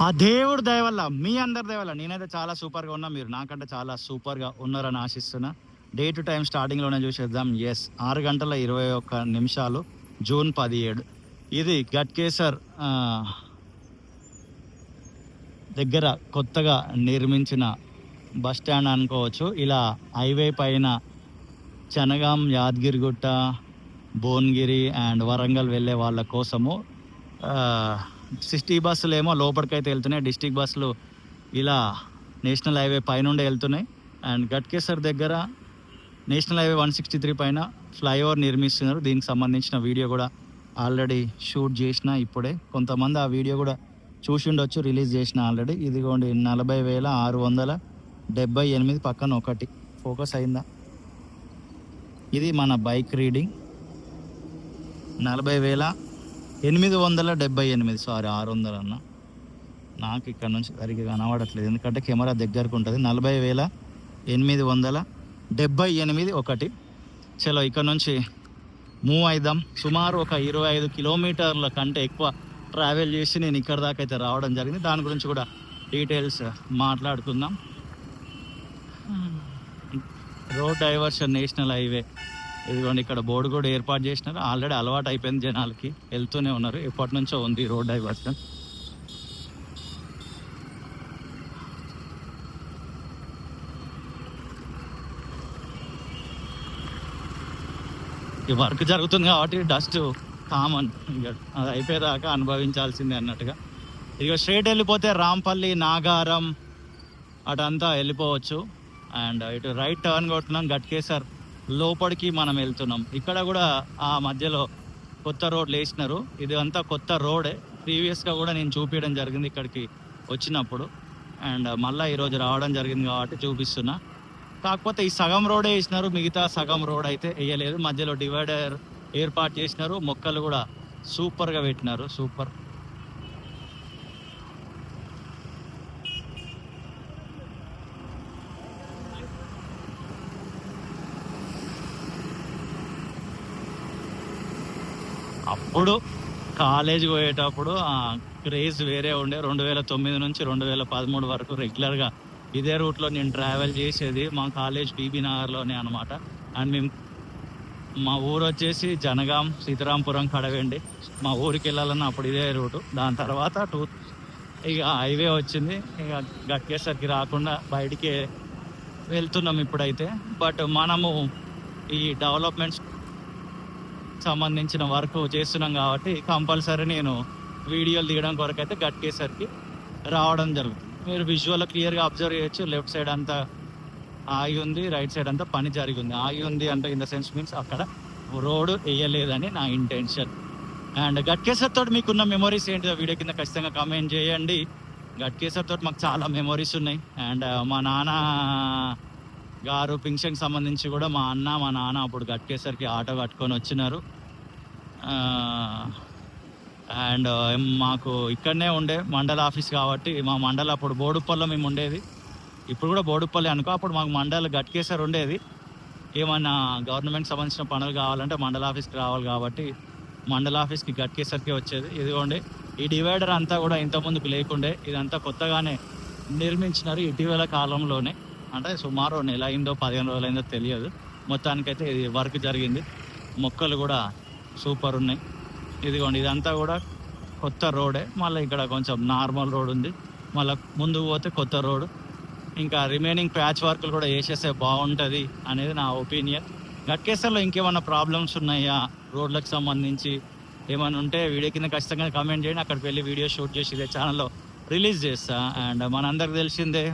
ఆ దేవుడు దయ వల్ల, మీ అందరి దయ వల్ల నేనైతే చాలా సూపర్గా ఉన్నా. మీరు నాకంటే చాలా సూపర్గా ఉన్నారని ఆశిస్తున్నా. డే టు టైం స్టార్టింగ్లోనే చూసేద్దాం. 6 గంటల 21 నిమిషాలు, జూన్ 17. ఇది గట్కేసర్ దగ్గర కొత్తగా నిర్మించిన బస్ స్టాండ్ అనుకోవచ్చు. ఇలా హైవే పైన జనగాం, యాదగిరిగుట్ట, భువనగిరి అండ్ వరంగల్ వెళ్ళే వాళ్ళ కోసము సిటీ బస్సులు ఏమో లోపలికైతే వెళ్తున్నాయి. డిస్టిక్ బస్సులు ఇలా నేషనల్ హైవే పైనుండే వెళ్తున్నాయి. అండ్ గట్కేసర్ దగ్గర నేషనల్ హైవే 163 పైన ఫ్లైఓవర్ నిర్మిస్తున్నారు. దీనికి సంబంధించిన వీడియో కూడా ఆల్రెడీ షూట్ చేసిన. ఇప్పుడే కొంతమంది ఆ వీడియో కూడా చూసి ఉండొచ్చు, రిలీజ్ చేసిన ఆల్రెడీ. ఇదిగోండి 40,678 పక్కన ఒకటి ఫోకస్ అయిందా? ఇది మన బైక్ రీడింగ్ 40,878. సారీ 600 అన్న, నాకు ఇక్కడ నుంచి సరిగ్గా కనబడట్లేదు ఎందుకంటే కెమెరా దగ్గరకు ఉంటుంది. 40,878 ఒకటి. చలో ఇక్కడ నుంచి మూవ్ అయిద్దాం. సుమారు ఒక 25 కిలోమీటర్ల కంటే ఎక్కువ ట్రావెల్ చేసి నేను ఇక్కడ దాకా అయితే రావడం జరిగింది. దాని గురించి కూడా డీటెయిల్స్ మాట్లాడుకుందాం. Road diversion national highway. ఇదిగోండి ఇక్కడ బోర్డు కూడా ఏర్పాటు చేసినారు. ఆల్రెడీ అలవాటు అయిపోయింది జనాలకి, వెళ్తూనే ఉన్నారు. ఎప్పటి నుంచో ఉంది రోడ్ డైవర్షన్. ఈ వర్క్ జరుగుతుంది కాబట్టి డస్ట్ కామన్, ఇక అది అయిపోయేదాకా అనుభవించాల్సిందే అన్నట్టుగా. ఇక స్ట్రైట్ వెళ్ళిపోతే రాంపల్లి, నాగారం అటంతా వెళ్ళిపోవచ్చు. అండ్ ఇటు రైట్ టర్న్ కొట్టున్నాం, గట్కేసర్ లోపలికి మనం వెళ్తున్నాం. ఇక్కడ కూడా ఆ మధ్యలో కొత్త రోడ్లు వేసినారు. ఇది అంతా కొత్త రోడే. ప్రీవియస్గా కూడా నేను చూపించడం జరిగింది ఇక్కడికి వచ్చినప్పుడు. అండ్ మళ్ళీ ఈరోజు రావడం జరిగింది కాబట్టి చూపిస్తున్నా. కాకపోతే ఈ సగం రోడే వేసినారు, మిగతా సగం రోడ్ అయితే వేయలేదు. మధ్యలో డివైడర్ ఏర్పాటు చేసినారు. మొక్కలు కూడా సూపర్గా పెట్టినారు, సూపర్. అప్పుడు కాలేజీ పోయేటప్పుడు క్రేజ్ వేరే ఉండే. 2009 నుంచి 2013 వరకు రెగ్యులర్గా ఇదే రూట్లో నేను ట్రావెల్ చేసేది. మా కాలేజ్ బీబీ నగర్లోనే అనమాట. అండ్ మేము, మా ఊరు వచ్చేసి జనగాం, సీతారాంపురం, కడవెండి. మా ఊరికి వెళ్ళాలన్నా అప్పుడు ఇదే రూటు. దాని తర్వాత ఇక హైవే వచ్చింది. ఇక గట్కేసరికి రాకుండా బయటికి వెళ్తున్నాం ఇప్పుడైతే. బట్ మనము ఈ డెవలప్మెంట్స్ సంబంధించిన వర్క్ చేస్తున్నాం కాబట్టి కంపల్సరీ నేను వీడియోలు తీయడం కొరకు అయితే గట్కేసరికి రావడం జరుగుతుంది. మీరు విజువల్ క్లియర్గా అబ్జర్వ్ చేయొచ్చు. లెఫ్ట్ సైడ్ అంతా ఆగి ఉంది, రైట్ సైడ్ అంతా పని జరిగి ఉంది. ఆగి ఉంది అంటే ఇన్ ద సెన్స్ మీన్స్ అక్కడ రోడ్డు వేయలేదని నా ఇంటెన్షన్. అండ్ గట్కేసర్ తోటి మీకున్న మెమరీస్ ఏంటిదో వీడియో కింద ఖచ్చితంగా కామెంట్ చేయండి. గట్కేసర్ తోటి మాకు చాలా మెమరీస్ ఉన్నాయి. అండ్ మా నాన్న గారు పింఛన్కి సంబంధించి కూడా మా అన్న, మా నాన్న అప్పుడు గట్కేసరికి ఆటో కట్టుకొని వచ్చినారు. అండ్ మాకు ఇక్కడనే ఉండే మండల ఆఫీస్ కాబట్టి, మా మండల అప్పుడు బోడుప్పల్లో మేము ఉండేది. ఇప్పుడు కూడా బోడుప్పల్లి అనుకో. అప్పుడు మాకు మండల గట్కేసర్ ఉండేది. ఏమన్నా గవర్నమెంట్ సంబంధించిన పనులు కావాలంటే మండల ఆఫీస్కి రావాలి కాబట్టి మండల ఆఫీస్కి గట్కేసరికి వచ్చేది. ఇదిగోండి ఈ డివైడర్ అంతా కూడా ఇంతకుముందుకు లేకుండే, ఇదంతా కొత్తగానే నిర్మించినారు ఇటీవల కాలంలోనే. అంటే సుమారు నెల అయిందో 15 రోజులు అయిందో తెలియదు. మొత్తానికైతే ఇది వర్క్ జరిగింది. మొక్కలు కూడా సూపర్ ఉన్నాయి. ఇదిగోండి ఇదంతా కూడా కొత్త రోడే. మళ్ళీ ఇక్కడ కొంచెం నార్మల్ రోడ్ ఉంది. మళ్ళీ ముందుకు పోతే కొత్త రోడ్. ఇంకా రిమైనింగ్ ప్యాచ్ వర్క్లు కూడా వేసేస్తే బాగుంటుంది అనేది నా ఒపీనియన్. గట్కేసర్లో ఇంకేమైనా ప్రాబ్లమ్స్ ఉన్నాయా రోడ్లకు సంబంధించి ఏమైనా ఉంటే వీడియో కింద ఖచ్చితంగా కామెంట్ చేయండి. అక్కడికి వెళ్ళి వీడియో షూట్ చేసి ఇదే ఛానల్లో రిలీజ్ చేస్తా. అండ్ మనందరికి తెలిసిందే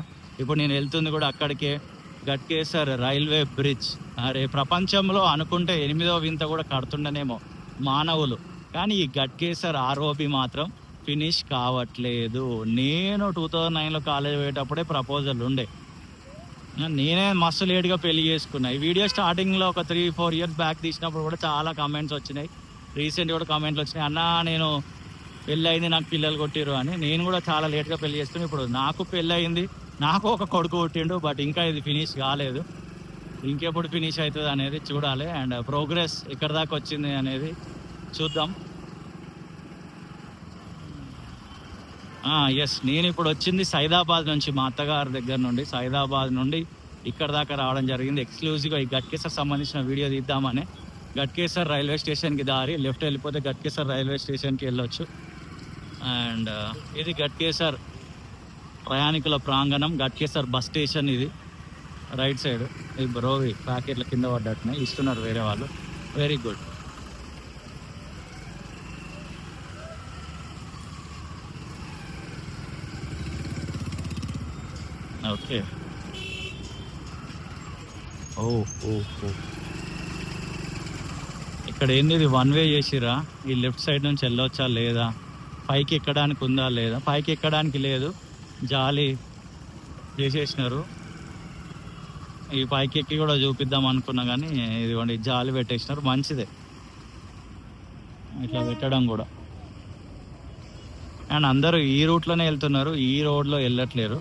ఇప్పుడు నేను వెళ్తుంది కూడా అక్కడికే, గట్కేసర్ రైల్వే బ్రిడ్జ్. అరే ప్రపంచంలో అనుకుంటే 8వ వింత కూడా కడుతుండనేమో మానవులు, కానీ ఈ గట్కేసర్ ఆర్ఓబి మాత్రం ఫినిష్ కావట్లేదు. నేను 2009లో కాలేజ్ పోయేటప్పుడే ప్రపోజల్ ఉండే. నేనే మస్తు లేట్గా పెళ్లి చేసుకున్నా. ఈ వీడియో స్టార్టింగ్లో ఒక 3-4 ఇయర్స్ బ్యాక్ తీసినప్పుడు కూడా చాలా కామెంట్స్ వచ్చినాయి. రీసెంట్గా కూడా కామెంట్లు వచ్చినాయి, అన్నా నేను పెళ్ళి అయింది, నాకు పిల్లలు కొట్టిరు అని. నేను కూడా చాలా లేట్గా పెళ్లి చేసుకుని ఇప్పుడు నాకు పెళ్ళి అయింది, నాకు ఒక కొడుకు కొట్టిండు. బట్ ఇంకా ఇది ఫినిష్ కాలేదు. ఇంకెప్పుడు ఫినిష్ అవుతుంది అనేది చూడాలి. అండ్ ప్రోగ్రెస్ ఎక్కడ దాకా వచ్చింది అనేది చూద్దాం. ఎస్, నేను ఇప్పుడు వచ్చింది సైదాబాద్ నుంచి, మా అత్తగారి దగ్గర నుండి సైదాబాద్ నుండి ఇక్కడ దాకా రావడం జరిగింది. ఎక్స్క్లూజివ్గా ఈ గట్కేసర్ సంబంధించిన వీడియో తీద్దామని. గట్కేసర్ రైల్వే స్టేషన్కి దారి లెఫ్ట్ వెళ్ళిపోతే గట్కేసర్ రైల్వే స్టేషన్కి వెళ్ళొచ్చు. అండ్ ఇది గట్కేసర్ ప్రయాణికుల ప్రాంగణం, గట్కేసర్ బస్ స్టేషన్. ఇది రైట్ సైడ్. ఇది బ్రోవి ప్యాకెట్ల కింద పడ్డట్టునే ఇస్తున్నారు వేరే వాళ్ళు. Very good. ఓకే. ఓ ఓ ఓ ఇక్కడ ఏంది, ఇది వన్ వే చేసిరా? ఈ లెఫ్ట్ సైడ్ నుంచి వెళ్ళొచ్చా లేదా, పైకి ఎక్కడానికి ఉందా లేదా? పైకి ఎక్కడానికి లేదు, జాలి చేసేసినారు. ఈ పైకి ఎక్కి కూడా చూపిద్దాం అనుకున్నా కానీ ఇదిగోండి జాలి పెట్టేసినారు. మంచిదే ఇట్లా పెట్టడం కూడా. అండ్ అందరూ ఈ రూట్లోనే వెళ్తున్నారు, ఈ రోడ్లో వెళ్ళట్లేరు.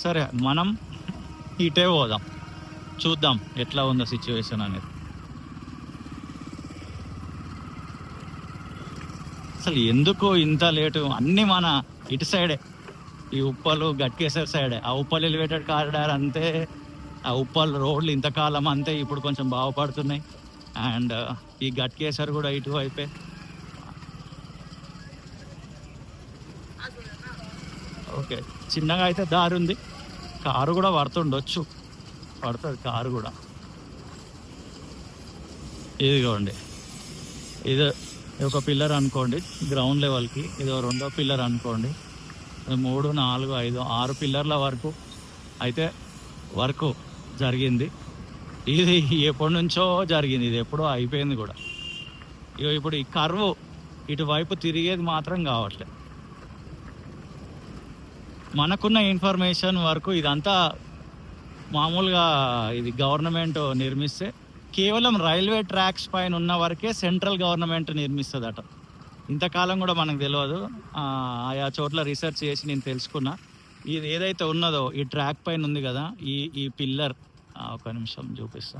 సరే, మనం ఇటే పోదాం, చూద్దాం ఎట్లా ఉందో సిచ్యువేషన్ అనేది. అసలు ఎందుకు ఇంత లేటు? అన్నీ మన ఇటు సైడే, ఈ ఉప్పలు గట్కేసర్ సైడే. ఆ ఉప్పల్ ఎలివేటెడ్ కారిడార్ అంతే, ఆ ఉప్పల్ రోడ్లు ఇంతకాలం అంతే, ఇప్పుడు కొంచెం బాగుపడుతున్నాయి. అండ్ ఈ గట్కేసర్ కూడా ఇటు అయిపోయి. ఓకే, చిన్నగా అయితే దారి ఉంది. కారు కూడా పడుతుంది కారు కూడా. ఇదిగోండి, ఇది ఒక పిల్లర్ అనుకోండి గ్రౌండ్ లెవెల్కి, ఇది రెండో పిల్లర్ అనుకోండి. 3, 4, 5, 6 పిల్లర్ల వరకు అయితే వర్క్ జరిగింది. ఇది ఎప్పటి నుంచో జరిగింది, ఇది ఎప్పుడో అయిపోయింది కూడా. ఇప్పుడు ఈ కర్వ్ ఇటువైపు తిరిగేది మాత్రం కావట్లేదు. మనకున్న ఇన్ఫర్మేషన్ వరకు ఇదంతా మామూలుగా ఇది గవర్నమెంట్ నిర్మిస్తే కేవలం రైల్వే ట్రాక్స్ పైన ఉన్న వరకే సెంట్రల్ గవర్నమెంట్ నిర్మిస్తుందట. ఇంతకాలం కూడా మనకు తెలియదు. ఆయా చోట్ల రీసెర్చ్ చేసి నేను తెలుసుకున్నా. ఇది ఏదైతే ఉన్నదో ఈ ట్రాక్ పైన ఉంది కదా, ఈ పిల్లర్, ఒక నిమిషం చూపిస్తా.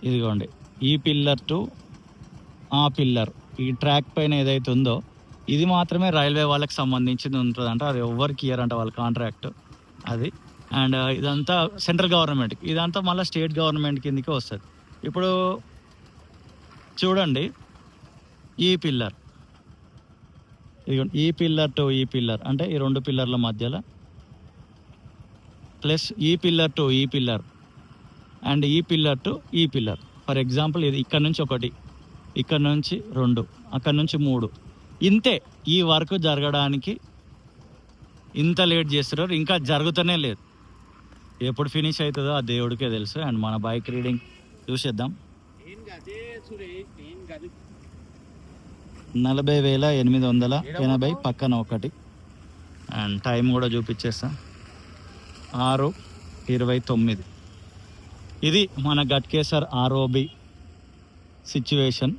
ఇదిగోండి, ఈ పిల్లర్ టు ఆ పిల్లర్, ఈ ట్రాక్ పైన ఏదైతే ఉందో ఇది మాత్రమే రైల్వే వాళ్ళకి సంబంధించింది ఉంటుందంట. అది ఎవరికి ఇయ్యారంట వాళ్ళ కాంట్రాక్ట్ అది. అండ్ ఇదంతా సెంట్రల్ గవర్నమెంట్కి, ఇదంతా మళ్ళీ స్టేట్ గవర్నమెంట్ కిందకి వస్తుంది. ఇప్పుడు చూడండి, ఈ పిల్లర్, ఈ పిల్లర్ టు ఈ పిల్లర్ అంటే ఈ 2 పిల్లర్ల మధ్యలో, ప్లస్ ఈ పిల్లర్ టు ఈ పిల్లర్ అండ్ ఈ పిల్లర్ టు ఈ పిల్లర్. ఫర్ ఎగ్జాంపుల్ ఇది ఇక్కడ నుంచి 1, ఇక్కడ నుంచి 2, అక్కడ నుంచి 3. ఇంతే ఈ వర్క్ జరగడానికి ఇంత లేట్ చేస్తున్నారు. ఇంకా జరుగుతూనే లేదు. ఎప్పుడు ఫినిష్ అవుతుందో ఆ దేవుడికే తెలుసు. అండ్ మన బైక్ రీడింగ్ చూసేద్దాం. 40,880 పక్కన 1. అండ్ టైం కూడా చూపించేస్తా, 6:29. ఇది మన గట్కేసర్ ROB సిచ్యువేషన్.